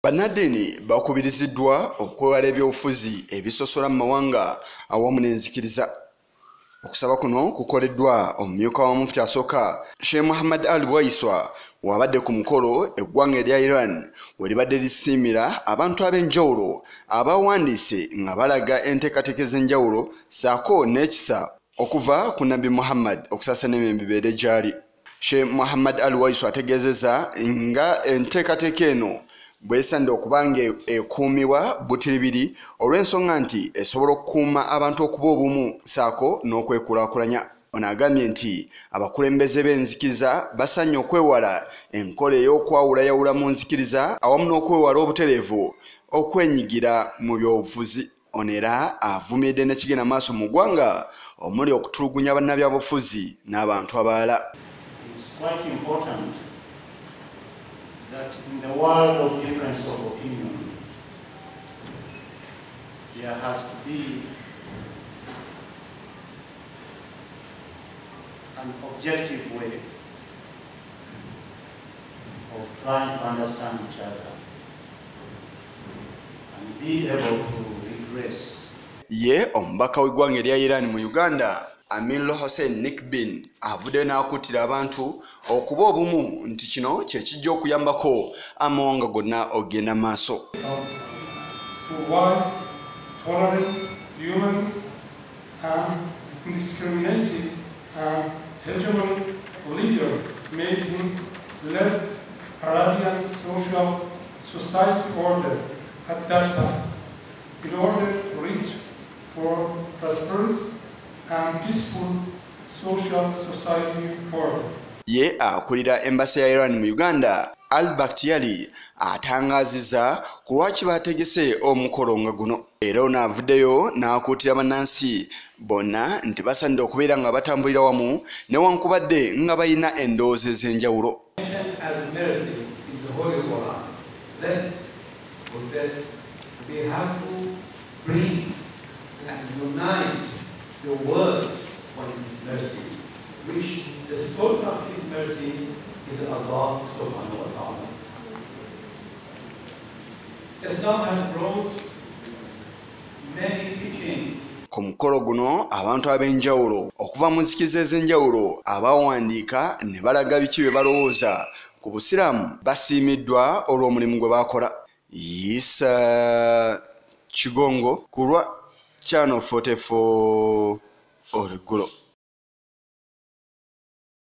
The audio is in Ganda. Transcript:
Bannaddiini bakubiriziddwa okwewala ebyobufuzi ebisosola mu mawanga awamu n'enzikiriza. Okusaba kuno kukoleddwa omumyuka wa mufti asooka Sheikh Muhammad Ali Bwaiswa wabadde ku mukolo eggwanga erya Iran we libadde lisiimira abantu ab'enjawulo abawandiise nga balaga enteekateeka ez'enjawulo ssaako n'ekisa okuva ku Nabbi Muhammad okusaasaana emirembe bibeere gy'ali. Sheikh Muhammad Ali Bwaiswa ategeezezza nga enteekateeka eno bwesande okubanga ekuumibwa butiribiri olw'ensonga nti esobola okukuuma abantu okuba obumu ssaako n'okwekulaakulanya. Ono agambye nti abakulembeze b'enzikiriza basanye okwewala enkola ey'okwawulayawula mu nzikiriza awamu n'okwewala obutereevu okwenyigira mu byobufuzi. Ono era avumiridde n'ekigenda maaso mu ggwanga omuli okutulugunya bannabyabufuzi n'abantu abalala. That in the world of difference of opinion, there has to be an objective way of trying to understand each other and be able to redress. Ye omubaka w'eggwanga erya Iran mu Uganda Amir Hossein Nikbin avuddeyo n'akuutira abantu okuba obumu nti kino kye kijja okuyambako amawanga gonna ogenda maaso. Wise, tolerant humans and discriminated and hegemonic leader made him lead Arabian social society order at that time in order to reach for prosperous and peaceful social society order. Ye akulira embassy ya Iran mu Uganda Al-Bakhtiari atangaziza ku lwaki bategese omukolo nga guno. Era ono avuddeyo n'akuutira bannansi bonna nti basanidde okubeera nga batambulira wamu newankubadde nga balina endowooza ez'enjawulo. The world for His mercy, which the source of His mercy is Allah subhanahu wa ta'ala. Islam has brought many teachings. Ku mukolo guno abantu ab'enjawulo okuva mu nzikiriza ez'enjawulo abawandiika ne balaga biki bye balowooza ku Busiraamu basiimiddwa olw'omulimu gwe bakola. Isa Kigongo ku lwa Channel 44 Oleggulo.